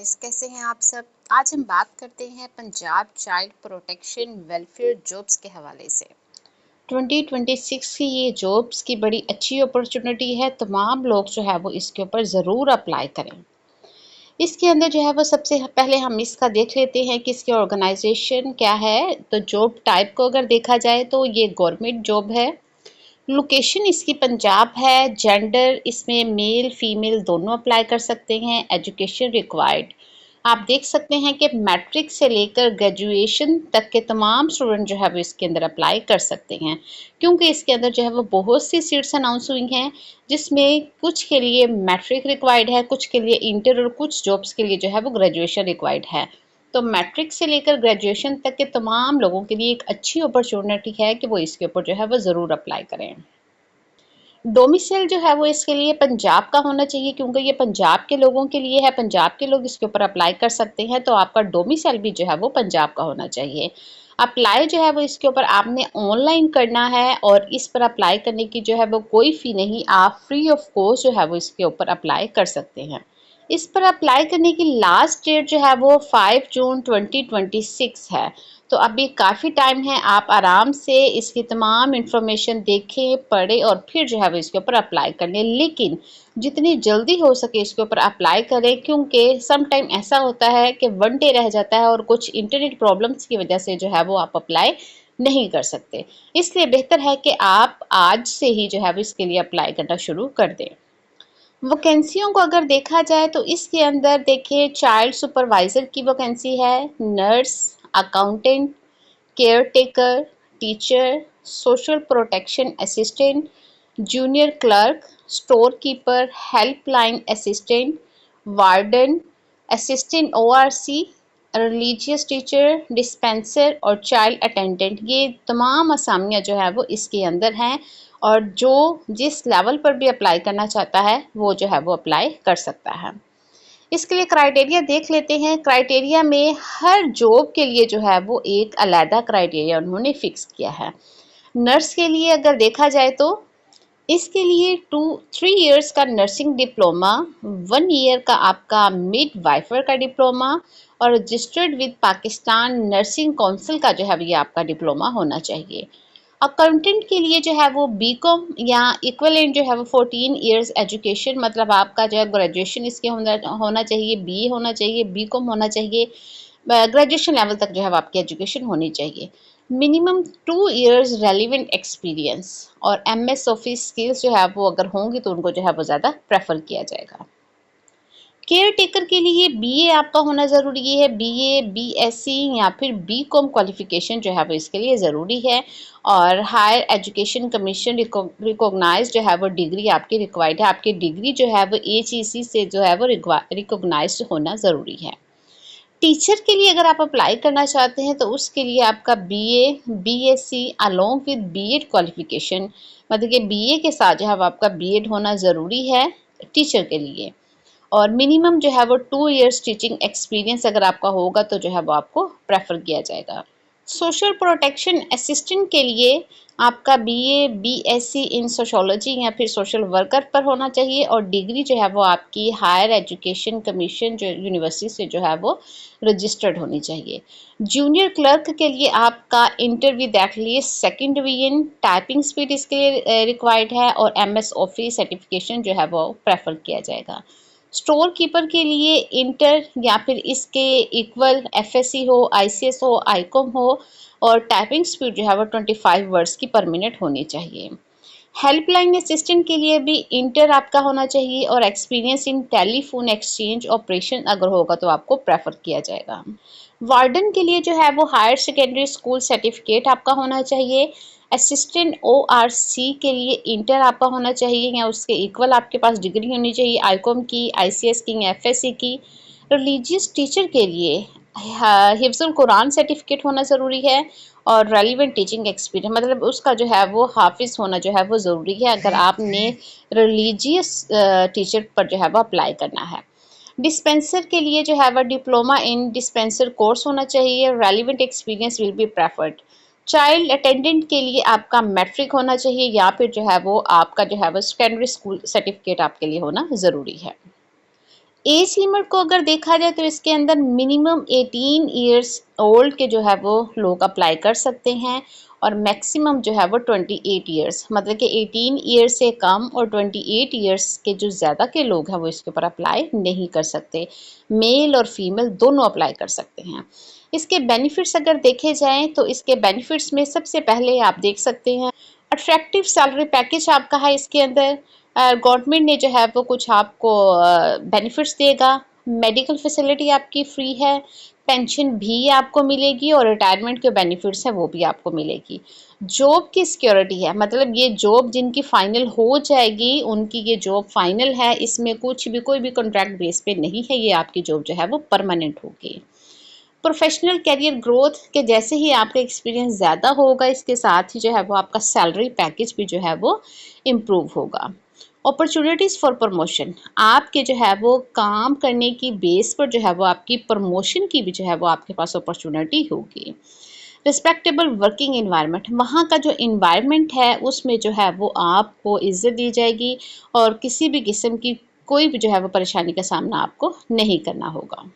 Guys, कैसे हैं आप सब। आज हम बात करते हैं Punjab child protection welfare jobs के हवाले से। 2026 की ये जॉब्स की बड़ी अच्छी अपॉर्चुनिटी है। तमाम लोग जो है वो इसके ऊपर ज़रूर अप्लाई करें। इसके अंदर जो है वो सबसे पहले हम इसका देख लेते हैं कि इसकी ऑर्गेनाइजेशन क्या है। तो जॉब टाइप को अगर देखा जाए तो ये गवर्नमेंट जॉब है। लोकेशन इसकी पंजाब है। जेंडर इसमें मेल फीमेल दोनों अप्लाई कर सकते हैं। एजुकेशन रिक्वायर्ड आप देख सकते हैं कि मैट्रिक से लेकर ग्रेजुएशन तक के तमाम स्टूडेंट जो है वो इसके अंदर अप्लाई कर सकते हैं, क्योंकि इसके अंदर जो है वो बहुत सी सीट्स अनाउंस हुई हैं, जिसमें कुछ के लिए मैट्रिक रिक्वायर्ड है, कुछ के लिए इंटर और कुछ जॉब्स के लिए जो है वो ग्रेजुएशन रिक्वायर्ड है। तो मैट्रिक से लेकर ग्रेजुएशन तक के तमाम लोगों के लिए एक अच्छी अपॉर्चुनिटी है कि वो इसके ऊपर जो है वो ज़रूर अप्लाई करें। डोमिसाइल जो है वो इसके लिए पंजाब का होना चाहिए, क्योंकि ये पंजाब के लोगों के लिए है। पंजाब के लोग इसके ऊपर अप्लाई कर सकते हैं, तो आपका डोमिसाइल भी जो है वो पंजाब का होना चाहिए। अप्लाई जो है वो इसके ऊपर आपने ऑनलाइन करना है, और इस पर अप्लाई करने की जो है वो कोई फ़ी नहीं, आप फ्री ऑफ कॉस्ट जो है वो इसके ऊपर अप्लाई कर सकते हैं। इस पर अप्लाई करने की लास्ट डेट जो है वो 5 जून 2026 है। तो अभी काफ़ी टाइम है, आप आराम से इसकी तमाम इन्फॉर्मेशन देखें, पढ़ें और फिर जो है वो इसके ऊपर अप्लाई कर लें। लेकिन जितनी जल्दी हो सके इसके ऊपर अप्लाई करें, क्योंकि सम टाइम ऐसा होता है कि वन डे रह जाता है और कुछ इंटरनेट प्रॉब्लम्स की वजह से जो है वो आप अप्लाई नहीं कर सकते। इसलिए बेहतर है कि आप आज से ही जो है वो इसके लिए अप्लाई करना शुरू कर दें। वैकेंसियों को अगर देखा जाए तो इसके अंदर देखिए, चाइल्ड सुपरवाइज़र की वैकेंसी है, nurse, accountant, care taker, teacher, social protection assistant, junior clerk, store keeper, helpline assistant, warden, assistant ORC, religious teacher, dispenser और चाइल्ड अटेंडेंट। ये तमाम असामियाँ जो है वो इसके अंदर हैं, और जो जिस लेवल पर भी अप्लाई करना चाहता है वो जो है वो अप्लाई कर सकता है। इसके लिए क्राइटेरिया देख लेते हैं। क्राइटेरिया में हर जॉब के लिए जो है वो एक अलहदा क्राइटेरिया उन्होंने फिक्स किया है। नर्स के लिए अगर देखा जाए तो इसके लिए 3 इयर्स का नर्सिंग डिप्लोमा, 1 ईयर का आपका मिड वाइफर का डिप्लोमा और registered with Pakistan nursing council का जो है ये आपका डिप्लोमा होना चाहिए। अकाउंटेंट के लिए जो है वो बीकॉम या इक्विवेलेंट जो है वो 14 इयर्स एजुकेशन, मतलब आपका जो है ग्रेजुएशन इसके होना चाहिए, बीए होना चाहिए, बीकॉम होना चाहिए, ग्रेजुएशन लेवल तक जो है वो आपकी एजुकेशन होनी चाहिए। मिनिमम 2 इयर्स रेलिवेंट एक्सपीरियंस और एमएस ऑफिस स्किल्स जो है वो अगर होंगी तो उनको जो है वो ज़्यादा प्रेफर किया जाएगा। केयर टेकर के लिए बीए आपका होना ज़रूरी है। बीए, बीएससी या फिर बीकॉम क्वालिफिकेशन जो है वो इसके लिए ज़रूरी है, और हायर एजुकेशन कमीशन रिकॉग्नाइज जो है वो डिग्री आपकी रिक्वायर्ड है। आपकी डिग्री जो है वो एचईसी से जो है वो रिकॉग्नाइज होना ज़रूरी है। टीचर के लिए अगर आप अप्लाई करना चाहते हैं तो उसके लिए आपका BA, BSc along with BEd qualification, मतलब कि बीए के साथ जो है वो आपका बीएड होना ज़रूरी है टीचर के लिए, और मिनिमम जो है वो 2 इयर्स टीचिंग एक्सपीरियंस अगर आपका होगा तो जो है वो आपको प्रेफर किया जाएगा। सोशल प्रोटेक्शन असिस्टेंट के लिए आपका बीए, बीएससी इन सोशोलॉजी या फिर सोशल वर्कर पर होना चाहिए, और डिग्री जो है वो आपकी हायर एजुकेशन कमीशन जो यूनिवर्सिटी से जो है वो रजिस्टर्ड होनी चाहिए। जूनियर क्लर्क के लिए आपका inter with at least second division, typing speed इसके लिए रिक्वायर्ड है, और एमएस ऑफिस सर्टिफिकेशन जो है वो प्रेफर किया जाएगा। स्टोर कीपर के लिए इंटर या फिर इसके इक्वल एफएससी हो, आईसीएस हो, आईकॉम हो, और टाइपिंग स्पीड जो है वो 25 वर्ड्स की पर मिनट होनी चाहिए। हेल्पलाइन असिस्टेंट के लिए भी इंटर आपका होना चाहिए, और experience in telephone exchange operation अगर होगा तो आपको प्रेफर किया जाएगा। वार्डन के लिए जो है वो हायर सेकेंडरी स्कूल सर्टिफिकेट आपका होना चाहिए। असिस्टेंट ओआरसी के लिए इंटर आपका होना चाहिए या उसके इक्वल आपके पास डिग्री होनी चाहिए, आईकॉम की, आईसीएस की या एफएससी की। रिलीजियस टीचर के लिए हिफ्जुल कुरान सर्टिफिकेट होना ज़रूरी है, और रेलिवेंट टीचिंग एक्सपीरियंस, मतलब उसका जो है वो हाफिज़ होना जो है वो ज़रूरी है अगर आपने रिलीजियस टीचर पर जो है वो अप्लाई करना है। डिस्पेंसर के लिए जो है वह डिप्लोमा इन डिस्पेंसर कोर्स होना चाहिए, relevant experience will be preferred. Child attendant के लिए आपका मैट्रिक होना चाहिए, या फिर जो है वो आपका जो है वो सेकेंडरी स्कूल सर्टिफिकेट आपके लिए होना ज़रूरी है। एज लिमिट को अगर देखा जाए तो इसके अंदर मिनिमम 18 ईयर्स ओल्ड के जो है वो लोग अप्लाई कर सकते हैं और मैक्सिमम जो है वो 28 ईयर्स, मतलब कि 18 ईयर्स से कम और 28 ईयर्स के जो ज़्यादा के लोग हैं वो इसके ऊपर अप्लाई नहीं कर सकते। मेल और फीमेल दोनों अप्लाई कर सकते हैं। इसके बेनिफिट्स अगर देखे जाएं तो इसके बेनिफिट्स में सबसे पहले आप देख सकते हैं अट्रैक्टिव सैलरी पैकेज आपका है। इसके अंदर गवर्नमेंट ने जो है वो कुछ आपको बेनिफिट्स देगा। मेडिकल फैसिलिटी आपकी फ्री है, पेंशन भी आपको मिलेगी और रिटायरमेंट के बेनिफिट्स हैं वो भी आपको मिलेगी। जॉब की सिक्योरिटी है, मतलब ये जॉब जिनकी फाइनल हो जाएगी उनकी ये जॉब फाइनल है, इसमें कुछ भी कोई भी कॉन्ट्रैक्ट बेस पे नहीं है, ये आपकी जॉब जो है वो परमानेंट होगी। प्रोफेशनल कैरियर ग्रोथ के जैसे ही आपका एक्सपीरियंस ज़्यादा होगा इसके साथ ही जो है वो आपका सैलरी पैकेज भी जो है वो इम्प्रूव होगा। अपॉर्चुनिटीज़ फॉर प्रमोशन, आपके जो है वो काम करने की बेस पर जो है वो आपकी प्रमोशन की भी जो है वो आपके पास अपॉर्चुनिटी होगी। रिस्पेक्टेबल वर्किंग इन्वायरमेंट, वहाँ का जो इन्वायरमेंट है उसमें जो है वो आपको इज्जत दी जाएगी और किसी भी किस्म की कोई भी जो है वो परेशानी का सामना आपको नहीं करना होगा।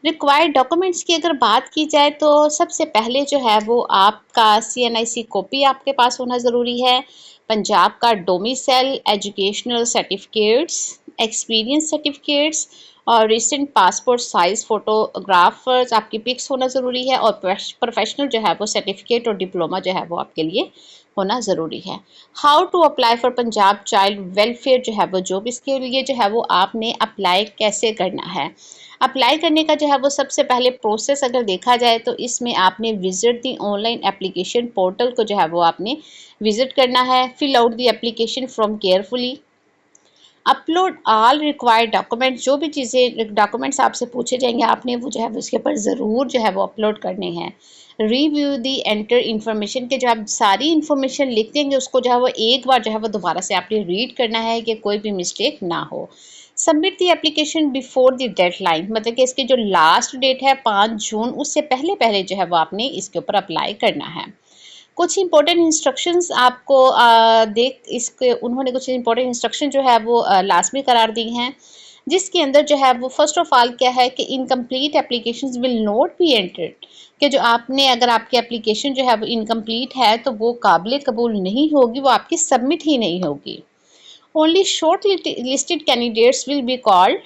रिक्वायर्ड डॉक्यूमेंट्स की अगर बात की जाए तो सबसे पहले जो है वो आपका CNIC कॉपी आपके पास होना ज़रूरी है, पंजाब का domicile, educational certificates, experience certificates और रिसेंट पासपोर्ट साइज़ फ़ोटोग्राफर्स आपकी पिक्स होना ज़रूरी है और प्रोफेशनल जो है वो सर्टिफिकेट और डिप्लोमा जो है वो आपके लिए होना ज़रूरी है। How to apply for Punjab child welfare जो है वो जॉब, इसके लिए जो है वो आपने अप्लाई कैसे करना है। अप्लाई करने का जो है वो सबसे पहले प्रोसेस अगर देखा जाए तो इसमें आपने visit the online application portal को जो है वो आपने विजिट करना है। Fill out the application form carefully, upload all required document, जो भी चीज़ें डॉक्यूमेंट्स आपसे पूछे जाएंगे आपने वो जो है उसके ऊपर ज़रूर जो है वो अपलोड करने हैं। रिव्यू दी एंटर इन्फॉर्मेशन के जो आप सारी इन्फॉर्मेशन लिख देंगे उसको जो है वो एक बार जो है वो दोबारा से आपने रीड करना है कि कोई भी मिस्टेक ना हो। Submit the application before the deadline, मतलब कि इसकी जो लास्ट डेट है 5 जून, उससे पहले पहले जो है वो आपने इसके ऊपर अप्लाई करना है। कुछ इंपॉर्टेंट इंस्ट्रक्शंस आपको देख इसके उन्होंने कुछ इंपॉर्टेंट इंस्ट्रक्शन जो है वो लाजमी करार दी हैं, जिसके अंदर जो है वो फर्स्ट ऑफ ऑल क्या है कि incomplete applications will not be entered, कि जो आपने अगर आपकी एप्लीकेशन जो है वो इनकम्प्लीट है तो वो काबिल कबूल नहीं होगी, वो आपकी सबमिट ही नहीं होगी। Only short listed candidates will be called,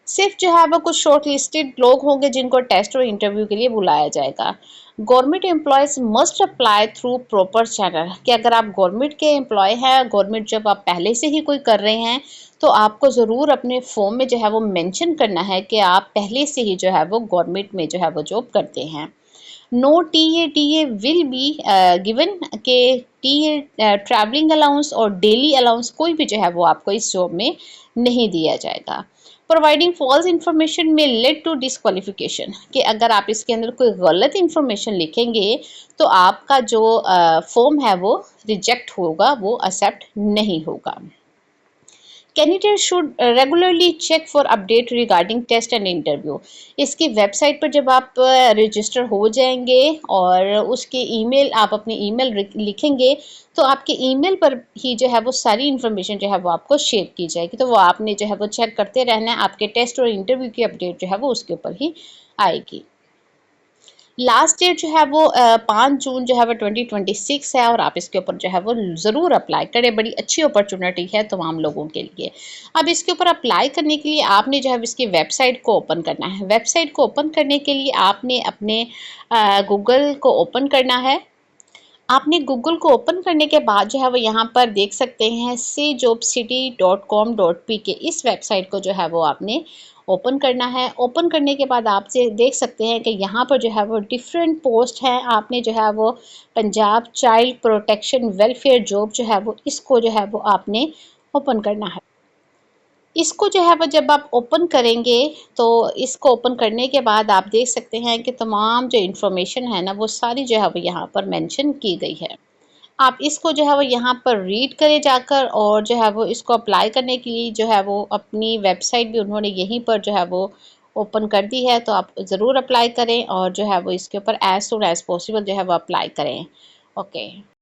सिर्फ जो है वो कुछ शॉर्ट लिस्टेड लोग होंगे जिनको टेस्ट और इंटरव्यू के लिए बुलाया जाएगा। Government employees must apply through proper channel, कि अगर आप गवर्नमेंट के एम्प्लॉय हैं, गवर्नमेंट जब आप पहले से ही कोई कर रहे हैं तो आपको ज़रूर अपने फॉर्म में जो है वो मेंशन करना है कि आप पहले से ही जो है वो गवर्नमेंट में जो है वो जॉब करते हैं। No TA will be given, के टीए ट्रैवलिंग अलाउंस और डेली अलाउंस कोई भी जो है वो आपको इस जॉब में नहीं दिया जाएगा। प्रोवाइडिंग फॉल्स इन्फॉर्मेशन में लेड टू डिस्क्वालिफिकेशन, कि अगर आप इसके अंदर कोई गलत इन्फॉर्मेशन लिखेंगे तो आपका जो फॉर्म है वो रिजेक्ट होगा, वो एक्सेप्ट नहीं होगा। Candidate should regularly check for update regarding test and interview, इसकी वेबसाइट पर जब आप रजिस्टर हो जाएंगे और उसके ईमेल आप अपनी ईमेल लिखेंगे तो आपके ईमेल पर ही जो है वो सारी इन्फॉर्मेशन जो है वो आपको शेयर की जाएगी, तो वो आपने जो है वो चेक करते रहना है, आपके टेस्ट और इंटरव्यू की अपडेट जो है वो उसके ऊपर ही आएगी। लास्ट डेट जो है वो 5 जून जो है वो 2026 है और आप इसके ऊपर जो है वो ज़रूर अप्लाई करें, बड़ी अच्छी अपॉर्चुनिटी है तमाम लोगों के लिए। अब इसके ऊपर अप्लाई करने के लिए आपने जो है इसकी वेबसाइट को ओपन करना है। वेबसाइट को ओपन करने के लिए आपने अपने गूगल को ओपन करना है। आपने गूगल को ओपन करने के बाद जो है वो यहाँ पर देख सकते हैं cjobcity.com.pk, इस वेबसाइट को जो है वो आपने ओपन करना है। ओपन करने के बाद आप देख सकते हैं कि यहाँ पर जो है वो डिफरेंट पोस्ट हैं, आपने जो है वो Punjab child protection welfare job जो है वो इसको जो है वो आपने ओपन करना है। इसको जो है वो जब आप ओपन करेंगे तो इसको ओपन करने के बाद आप देख सकते हैं कि तमाम जो इन्फॉर्मेशन है ना वो सारी जो है वो यहाँ पर मेंशन की गई है। आप इसको जो है वो यहाँ पर रीड करें जाकर और जो है वो इसको अप्लाई करने के लिए जो है वो अपनी वेबसाइट भी उन्होंने यहीं पर जो है वो ओपन कर दी है, तो आप ज़रूर अप्लाई करें और जो है वो इसके ऊपर एज़ सून एज़ पॉसिबल जो है वो अप्लाई करें। ओके।